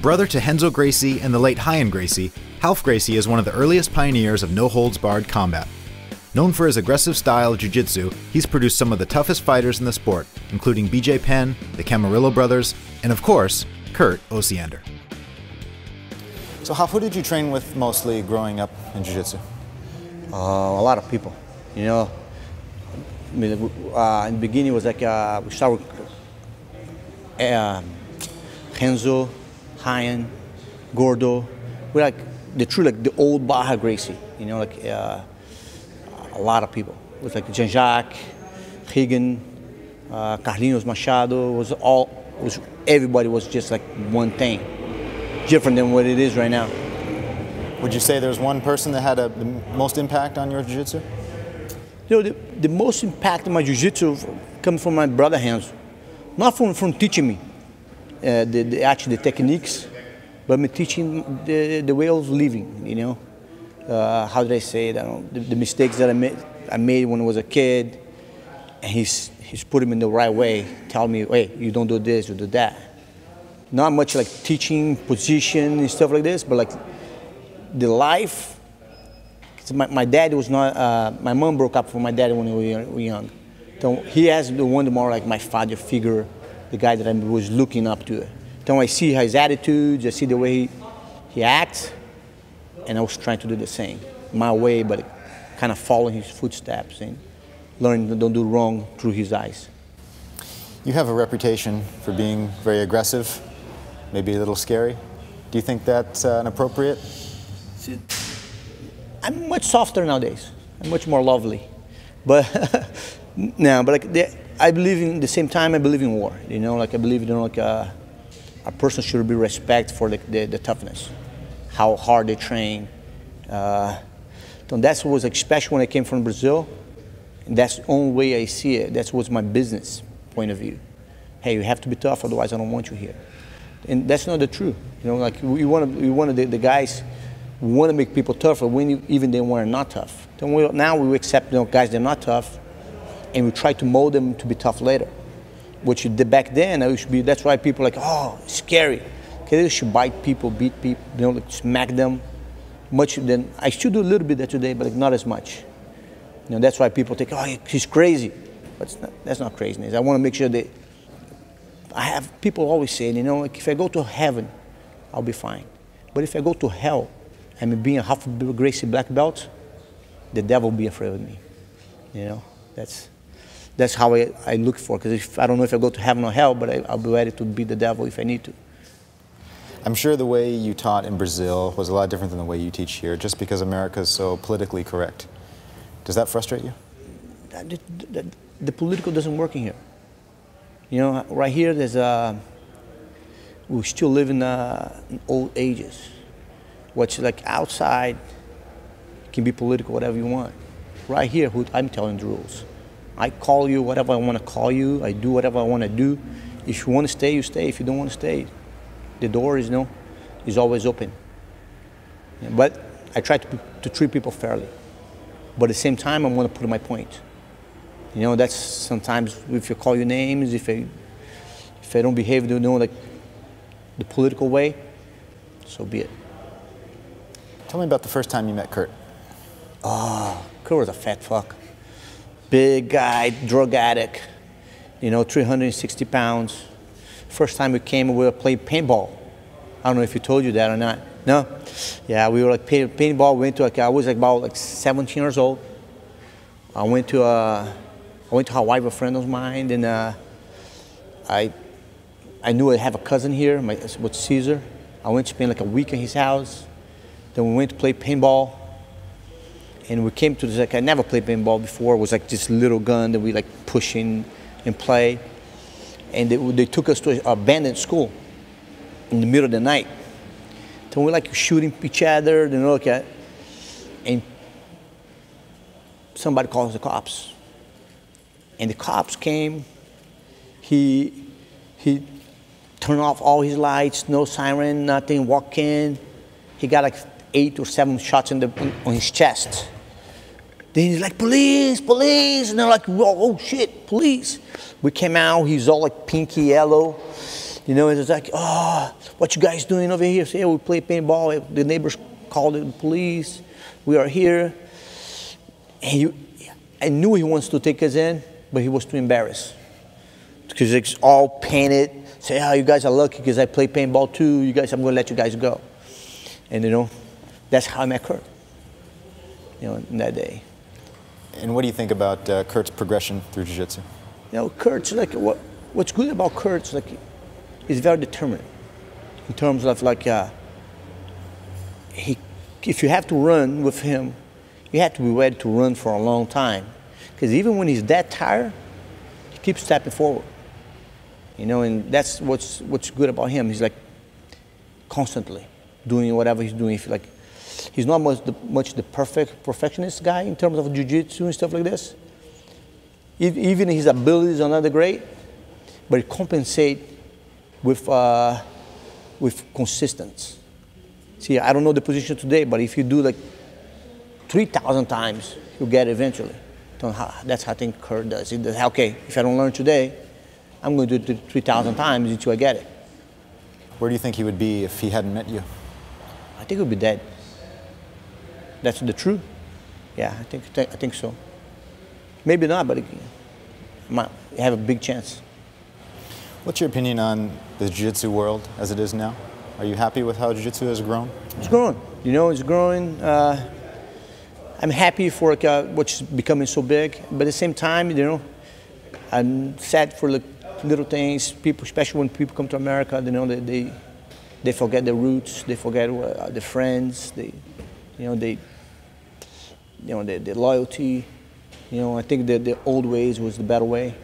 Brother to Renzo Gracie and the late Ryan Gracie, Ralph Gracie is one of the earliest pioneers of no-holds-barred combat. Known for his aggressive style of Jiu-Jitsu, he's produced some of the toughest fighters in the sport, including BJ Penn, the Camarillo brothers, and of course, Kurt Osiander. So Ralph, who did you train with mostly growing up in Jiu-Jitsu? A lot of people, you know. I mean, in the beginning it was like we started with Renzo, Ryan, Gordo. We're like the old Barra Gracie, you know, like a lot of people. It was like Jean-Jacques, Higgin, Carlinhos Machado. Everybody was just like one thing, different than what it is right now. Would you say there's one person that had the most impact on your Jiu-Jitsu? You know, the most impact on my Jiu-Jitsu comes from my brother Renzo. Not from teaching me actually the techniques, but me teaching the way of living, you know. How did I say it? I don't know, the mistakes that I made when I was a kid, and he's put him in the right way, telling me, hey, you don't do this, you do that. Not much like teaching position and stuff like this, but like the life. My dad was not, my mom broke up from my dad when we were young. So he has the one more like my father figure, the guy that I was looking up to. So I see his attitudes, I see the way he acts, and I was trying to do the same, my way, but kind of following his footsteps and learning to don't do wrong through his eyes. You have a reputation for being very aggressive, maybe a little scary. Do you think that's inappropriate? I'm much softer nowadays. I'm much more lovely, but no. But like I believe in the same time. I believe in war. You know, like I believe like a person should be respect for the toughness, how hard they train. So that's what was like special when I came from Brazil, and that's the only way I see it. That was my business point of view. Hey, you have to be tough, otherwise I don't want you here. And that's not the truth. You know, like we wanted the guys. We want to make people tougher when even they were not tough. Now we accept guys that are not tough, and we try to mold them to be tough later. What you did back then, that's why people are like, oh, it's scary. Okay, they should bite people, beat people, you know, like smack them. I still do a little bit that today, but like not as much. You know, that's why people think, oh, he's crazy. But that's not craziness. I want to make sure that I have people always saying, you know, like if I go to heaven, I'll be fine. But if I go to hell, and being a half Gracie black belt, the devil will be afraid of me. You know, that's how I look for. Because I don't know if I go to heaven or hell, but I'll be ready to beat the devil if I need to. I'm sure the way you taught in Brazil was a lot different than the way you teach here, just because America is so politically correct. Does that frustrate you? The political doesn't work in here. You know, right here, we still live in old ages. What's like outside can be political, whatever you want. Right here, I'm telling the rules. I call you whatever I want to call you. I do whatever I want to do. If you want to stay, you stay. If you don't want to stay, the door is always open. But I try to treat people fairly. But at the same time, I want to put my point. You know, that's sometimes if you call your names, if I don't behave, you know, like the political way, so be it. Tell me about the first time you met Kurt. Oh, Kurt was a fat fuck. Big guy, drug addict, you know, 360 pounds. First time we came, we were playing paintball. I don't know if he told you that or not. No? Yeah, we were like paintball. I was like about 17 years old. I went to Hawaii with a friend of mine, and I knew I have a cousin here, with Caesar. I went to spend like a week in his house. Then we went to play paintball, and we came to this, like I never played paintball before. It was like this little gun that we like push in and play. And they took us to an abandoned school in the middle of the night. So we like shooting each other, you know, and somebody calls the cops. And the cops came, he turned off all his lights, no siren, nothing, walk in. He got like 8 or 7 shots on his chest. Then he's like, police, police. And they're like, oh shit, police. We came out, he's all like pinky yellow. You know, it's like, oh, what you guys doing over here? Say, we play paintball. The neighbors called the police. We are here. And I knew he wants to take us in, but he was too embarrassed. Because it's all painted. Say, oh, you guys are lucky because I play paintball too. You guys, I'm going to let you guys go. And, you know, that's how I met Kurt, you know, in that day. And what do you think about Kurt's progression through Jiu-Jitsu? You know, Kurt's like, what's good about Kurt's, like, he's very determined in terms of, like, if you have to run with him, you have to be ready to run for a long time. Because even when he's that tired, he keeps stepping forward. You know, and that's what's good about him. He's like constantly doing whatever he's doing. Like, he's not much the perfectionist guy in terms of jiu-jitsu and stuff like this. Even his abilities are not that great, but he compensates with consistency. See, I don't know the position today, but if you do like 3,000 times, you'll get it eventually. That's how I think Kurt does. He does, okay, if I don't learn today, I'm going to do it 3,000 times until I get it. Where do you think he would be if he hadn't met you? I think he would be dead. That's the truth. Yeah, I think so. Maybe not, but it might have a big chance. What's your opinion on the Jiu-Jitsu world as it is now? Are you happy with how Jiu-Jitsu has grown? It's growing. You know, it's growing. I'm happy for what's becoming so big, but at the same time, you know, I'm sad for the little things. People, especially when people come to America, you know, they forget their roots, they forget their friends, their loyalty. You know, I think that the old ways was the better way. You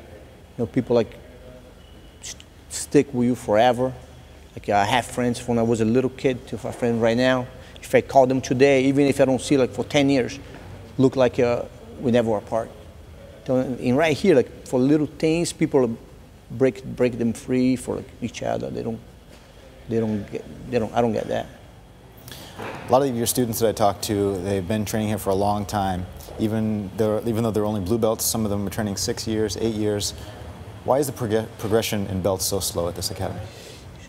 know, people like stick with you forever. Like, I have friends from when I was a little kid to my friend right now. If I call them today, even if I don't see like for 10 years, look like we never were apart. So, and right here, like for little things, people break them free for like each other. I don't get that. A lot of your students that I talk to, they've been training here for a long time. Even though they're only blue belts, some of them are training 6 years, 8 years. Why is the progression in belts so slow at this academy?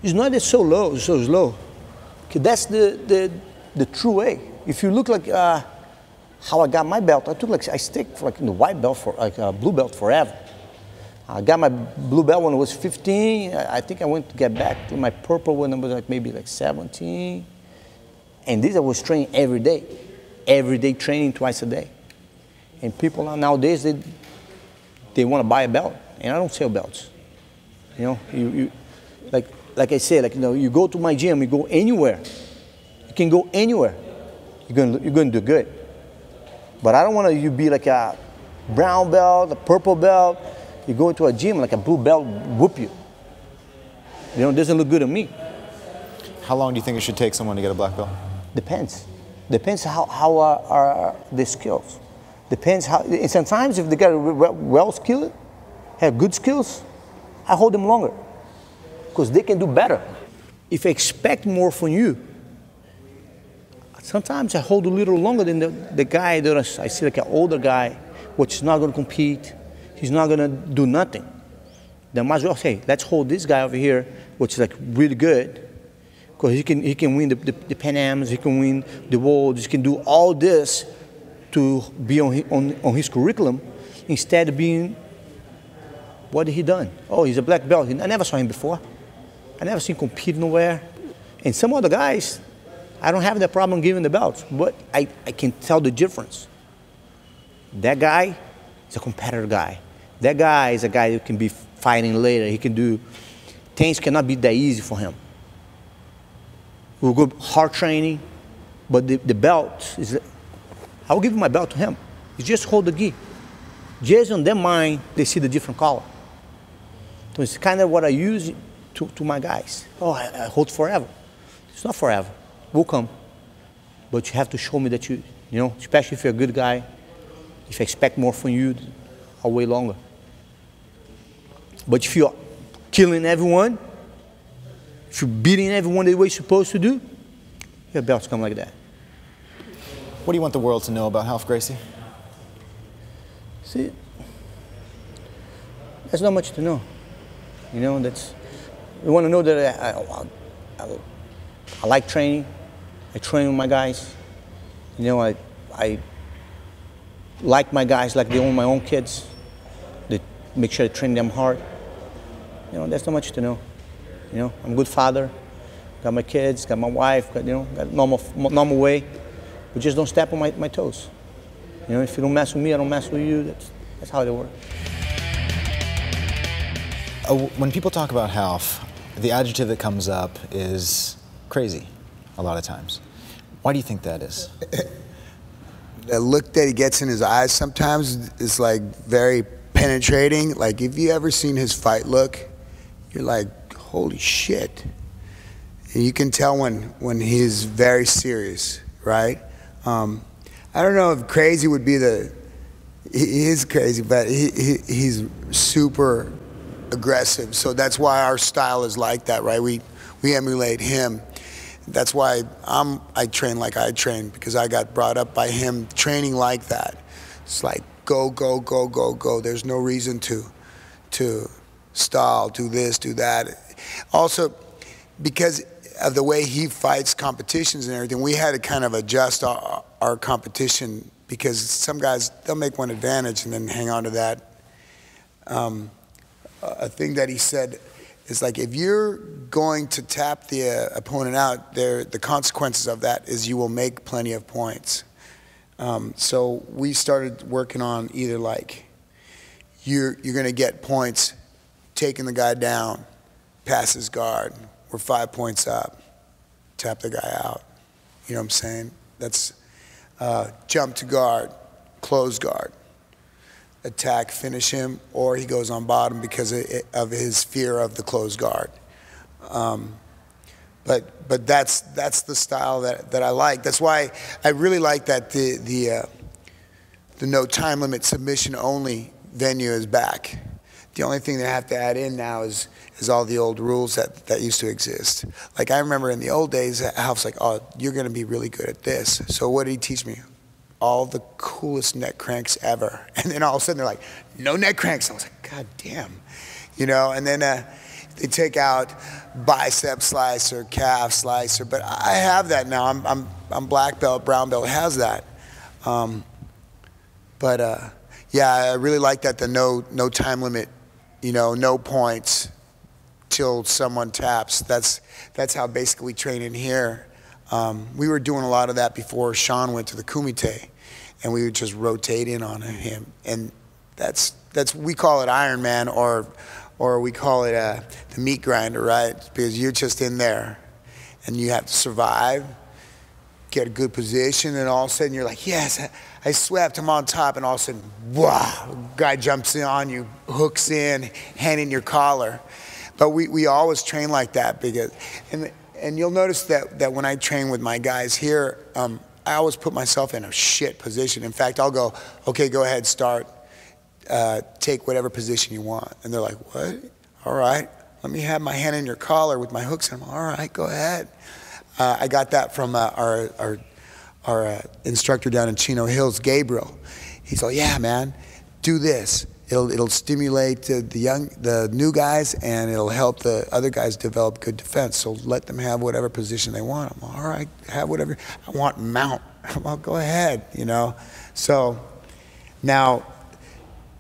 It's not that so low, it's so slow. Okay, that's the true way. If you look like how I got my belt, I stick for like in the white belt for like a blue belt forever. I got my blue belt when I was 15. I think I went to get back to my purple when I was like maybe like 17. And this I was training every day training twice a day. And people nowadays, they want to buy a belt, and I don't sell belts. You know, you like I said, like, you know, you go to my gym, you go anywhere. You can go anywhere. You're going to do good. But I don't want you to be like a brown belt, a purple belt. You go into a gym like a blue belt, whoop you. You know, it doesn't look good on me. How long do you think it should take someone to get a black belt? Depends. Depends how are the skills. Depends how. And sometimes if they got well skilled, have good skills, I hold them longer because they can do better. If I expect more from you, sometimes I hold a little longer than the guy that I see like an older guy, which is not going to compete. He's not going to do nothing. Then might as well say, let's hold this guy over here, which is like really good, because he can win the Pan Ams, he can win the world, he can do all this to be on his curriculum, instead of being, what did he done? Oh, he's a black belt. I never saw him before. I never seen him compete nowhere. And some other guys, I don't have that problem giving the belts, but I can tell the difference. That guy is a competitor guy. That guy is a guy who can be fighting later. He can do, things cannot be that easy for him. We'll go hard training, but the belt is, I will give my belt to him. You just hold the gi. Just on their mind, they see the different color. So it's kind of what I use to my guys. Oh, I hold forever. It's not forever. Will come. But you have to show me that you know, especially if you're a good guy, if I expect more from you, I'll wait longer. But if you're killing everyone, if you're beating everyone the way you're supposed to do, your belts come like that. What do you want the world to know about Ralph Gracie? See, there's not much to know. You know, that's you want to know that I like training. I train with my guys. You know, I like my guys like they own my own kids. They make sure I train them hard. You know, there's not much to know. You know, I'm a good father. Got my kids, got my wife, got, you know, got normal way. But just don't step on my toes. You know, if you don't mess with me, I don't mess with you. That's how it works. When people talk about Half, the adjective that comes up is crazy a lot of times. Why do you think that is? The look that he gets in his eyes sometimes is like very penetrating. Like if you ever seen his fight look, you're like, holy shit. And you can tell when he's very serious, right? I don't know if crazy would be he is crazy, but he's super aggressive. So that's why our style is like that, right? We emulate him. That's why I train like I train, because I got brought up by him training like that. It's like go, go, go, go, go. There's no reason to stall, do this, do that. Also, because of the way he fights competitions and everything, we had to kind of adjust our competition, because some guys, they'll make one advantage and then hang on to that. A thing that he said is like, if you're going to tap the opponent out, the consequences of that is you will make plenty of points. So we started working on either like, you're gonna get points taking the guy down, pass his guard, we're 5 points up, tap the guy out. You know what I'm saying? That's jump to guard, close guard, attack, finish him, or he goes on bottom because of his fear of the closed guard. But that's the style that I like. That's why I really like that the no time limit submission only venue is back. The only thing they have to add in now is all the old rules that used to exist. Like I remember in the old days, Alf's like, oh, you're gonna be really good at this. So what did he teach me? All the coolest neck cranks ever. And then all of a sudden they're like, no neck cranks. I was like, God damn. You know, and then they take out bicep slicer, calf slicer, but I have that now. I'm black belt, brown belt has that. Yeah, I really like that, the no time limit, you know, no points till someone taps. That's how basically we train in here. We were doing a lot of that before Sean went to the Kumite, and we would just rotate in on him. And that's we call it Iron Man, or we call it the meat grinder, right? Because you're just in there, and you have to survive, get a good position, and all of a sudden you're like, yes, I swept, I'm on top, and all of a sudden, wow, guy jumps in on you, hooks in, hand in your collar. But we always train like that, because, and you'll notice that when I train with my guys here, I always put myself in a shit position. In fact, I'll go, okay, go ahead, start. Take whatever position you want. And they're like, what? All right, let me have my hand in your collar with my hooks. And I'm all right, go ahead. I got that from our instructor down in Chino Hills, Gabriel. He's like, yeah, man, do this. It'll stimulate the new guys, and it'll help the other guys develop good defense. So let them have whatever position they want. I'm all right, have whatever. I want mount. Well, go ahead, you know. So now,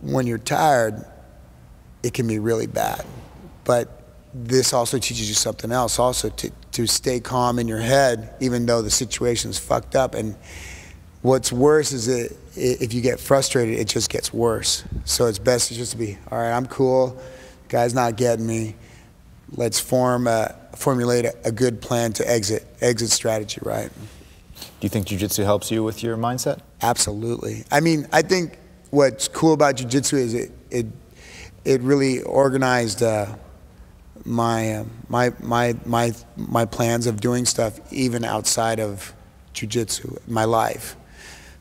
when you're tired, it can be really bad. But this also teaches you something else, also to stay calm in your head, even though the situation's fucked up. And what's worse is if you get frustrated, it just gets worse. So it's best just to be, all right, I'm cool, guy's not getting me. Let's formulate a good plan to exit strategy, right? Do you think Jiu-Jitsu helps you with your mindset? Absolutely. I mean, I think what's cool about Jiu-Jitsu is it really organized my plans of doing stuff even outside of Jiu-Jitsu, my life.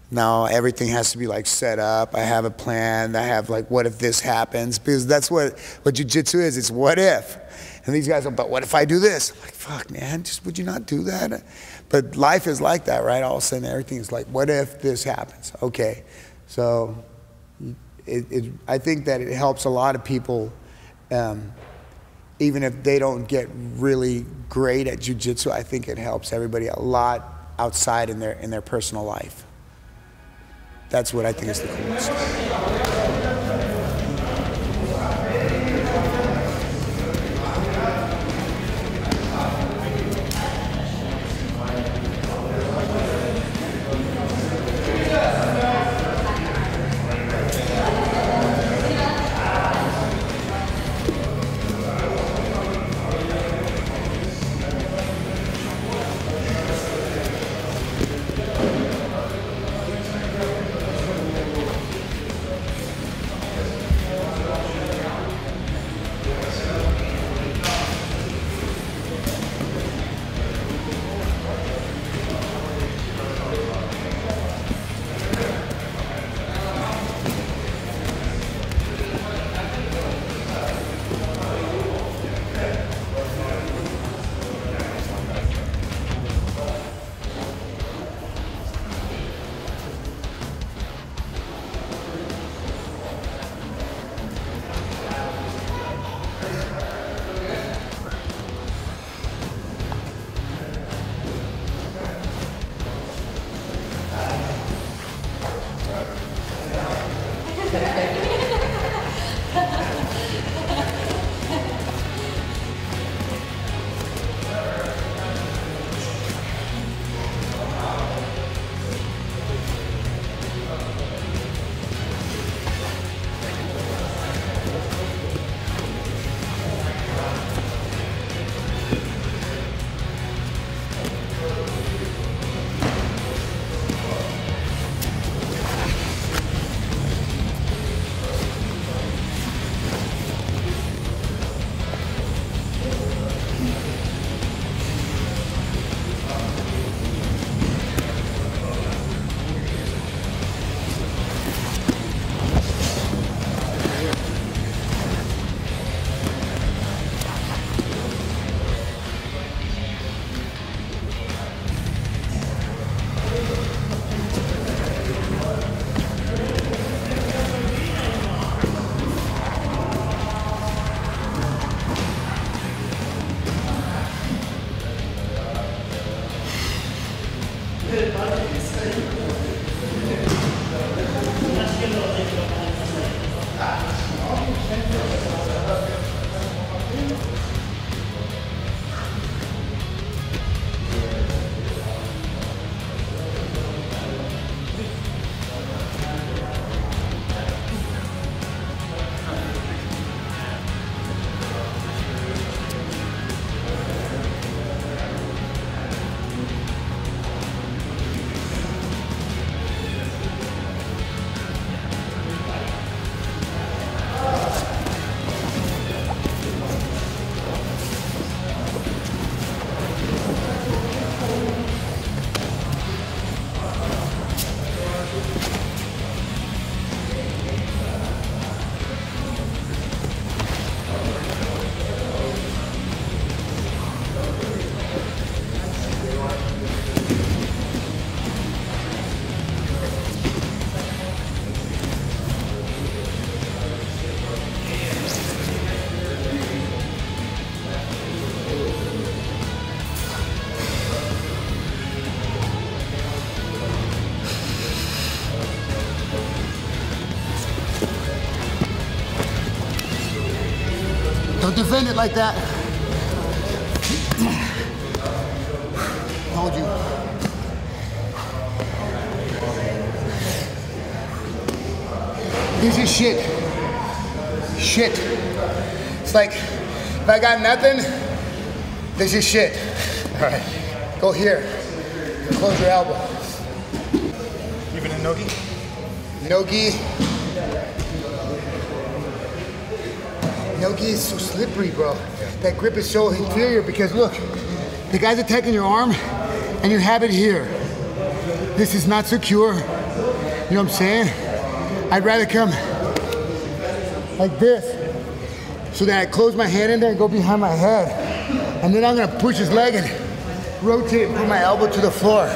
Now everything has to be like set up. I have a plan. I have like, what if this happens? Because that's what Jiu-Jitsu is. It's what if. And these guys are, but what if I do this? I'm like, fuck, man, just would you not do that? But life is like that, right? All of a sudden everything is like, what if this happens? Okay, so I think that it helps a lot of people even if they don't get really great at jiu-jitsu, I think it helps everybody a lot outside in their personal life. That's what I think is the coolest. Don't defend it like that. Told you. This is shit. Shit. It's like, if I got nothing, this is shit. All right, go here. Close your elbow. Even in no-gi? No-gi. No-gi is so slippery, bro. That grip is so inferior because look, the guy's attacking your arm and you have it here. This is not secure. You know what I'm saying? I'd rather come like this so that I close my hand in there and go behind my head. And then I'm gonna push his leg and rotate and put my elbow to the floor.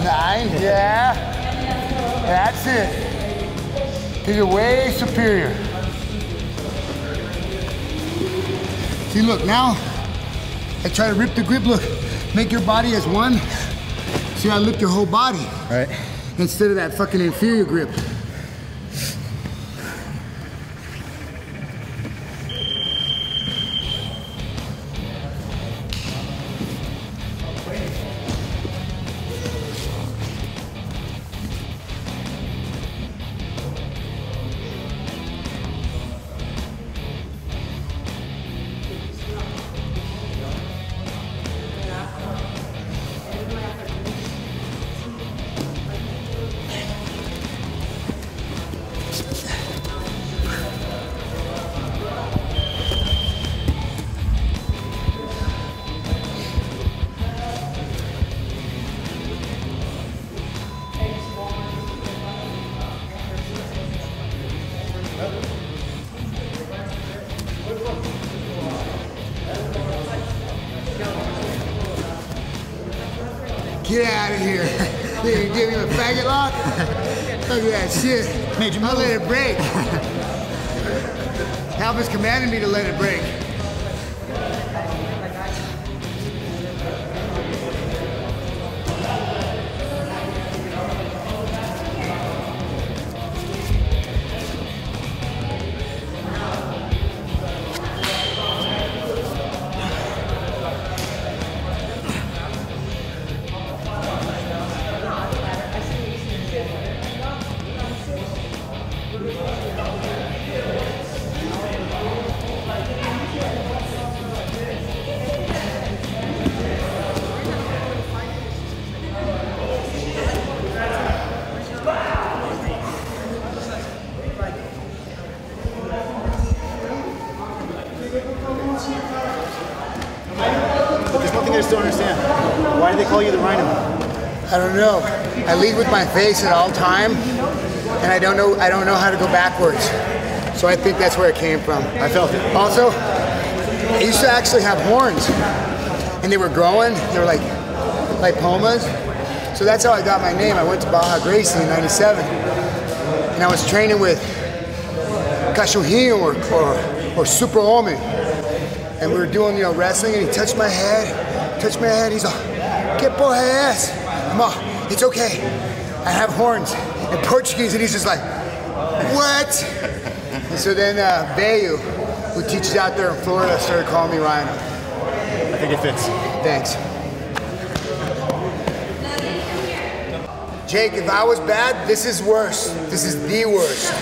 9, yeah. That's it. You're way superior. See, look, now I try to rip the grip. Look, make your body as one. See, I lift your whole body. Right. Instead of that fucking inferior grip. Get out of here. You give him a faggot lock? Look at that shit. I'll let it break. Alpha's commanded me to let it break. There's one thing I just don't understand. Why do they call you the Rhino? I don't know. I lead with my face at all time, and I don't know how to go backwards. So I think that's where it came from. I felt it. Also, I used to actually have horns, and they were growing. They were like lipomas. So that's how I got my name. I went to Baja Gracie in '97, and I was training with Cachorrinho or Super Homem. And we were doing, wrestling, and he touched my head. He's like, "Que porra é essa?" I'm all, "It's okay. I have horns." In Portuguese, and he's just like, "What?" And so then Bayu, who teaches out there in Florida, started calling me Rhino. I think it fits. Thanks. Jake, if I was bad, this is worse. This is the worst.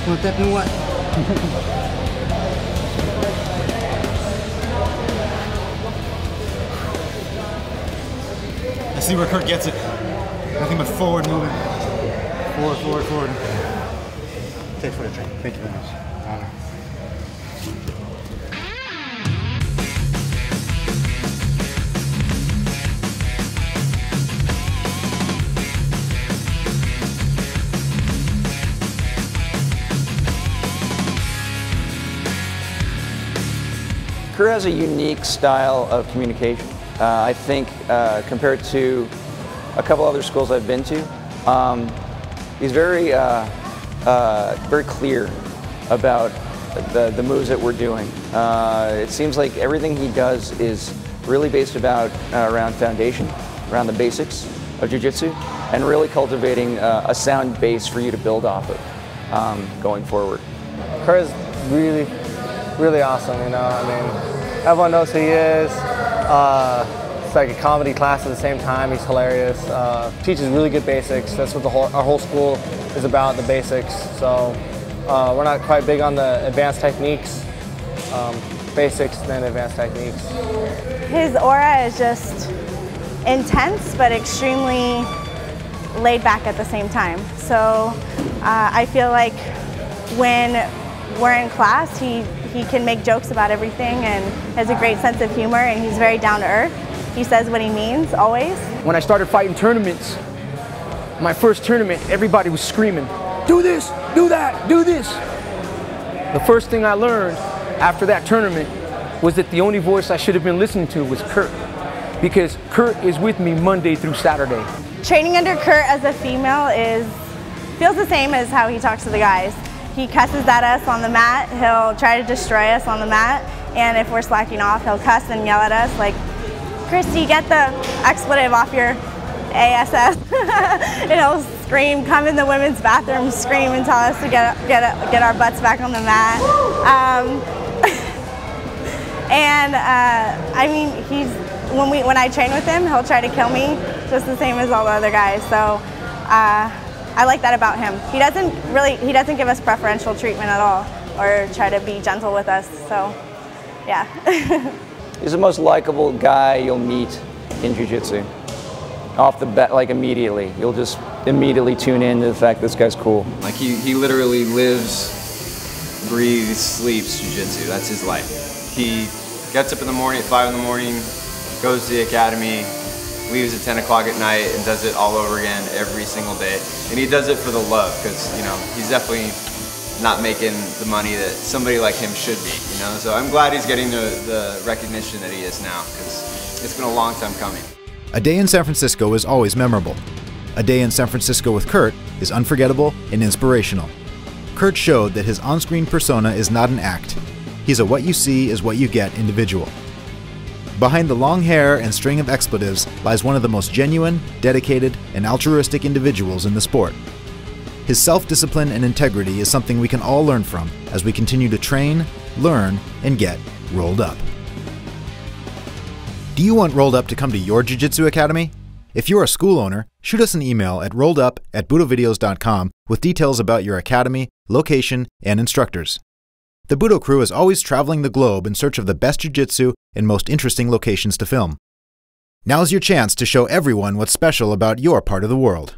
Want to tap in what? I see where Kurt gets it. Nothing but forward moving. Forward, forward, forward. Thanks for the training. Thank you very much. Honor. Kurt has a unique style of communication. I think compared to a couple other schools I've been to, he's very clear about the moves that we're doing. It seems like everything he does is really based around foundation, around the basics of Jiu-Jitsu, and really cultivating a sound base for you to build off of going forward. Kurt is really awesome, you know. I mean, everyone knows who he is. It's like a comedy class at the same time. He's hilarious. Teaches really good basics. That's what our whole school is about, the basics. So we're not quite big on the advanced techniques. Basics, then advanced techniques. His aura is just intense, but extremely laid back at the same time. So I feel like when we're in class, he can make jokes about everything and has a great sense of humor, and he's very down to earth. He says what he means, always. When I started fighting tournaments, my first tournament, everybody was screaming, "Do this, do that, do this." The first thing I learned after that tournament was that the only voice I should have been listening to was Kurt, because Kurt is with me Monday through Saturday. Training under Kurt as a female feels the same as how he talks to the guys. He cusses at us on the mat, he'll try to destroy us on the mat, and if we're slacking off, he'll cuss and yell at us like, "Christy, get the expletive off your ASS." And he'll scream, come in the women's bathroom, scream and tell us to get our butts back on the mat. I mean, when I train with him, he'll try to kill me just the same as all the other guys. So I like that about him. He doesn't give us preferential treatment at all or try to be gentle with us. So, yeah. He's the most likable guy you'll meet in Jiu-Jitsu. Off the bat, like immediately. You'll just immediately tune in to the fact this guy's cool. Like he literally lives, breathes, sleeps Jiu-Jitsu. That's his life. He gets up in the morning at 5 in the morning, goes to the academy, leaves at 10 o'clock at night, and does it all over again every single day. And he does it for the love, because, you know, he's definitely not making the money that somebody like him should be, you know? So I'm glad he's getting the recognition that he is now, because it's been a long time coming. A day in San Francisco is always memorable. A day in San Francisco with Kurt is unforgettable and inspirational. Kurt showed that his on-screen persona is not an act. He's a what you see is what you get individual. Behind the long hair and string of expletives lies one of the most genuine, dedicated, and altruistic individuals in the sport. His self-discipline and integrity is something we can all learn from as we continue to train, learn, and get rolled up. Do you want Rolled Up to come to your Jiu-Jitsu academy? If you're a school owner, shoot us an email at rolledup@BudoVideos.com with details about your academy, location, and instructors. The Budo crew is always traveling the globe in search of the best Jiu-Jitsu and most interesting locations to film. Now's your chance to show everyone what's special about your part of the world.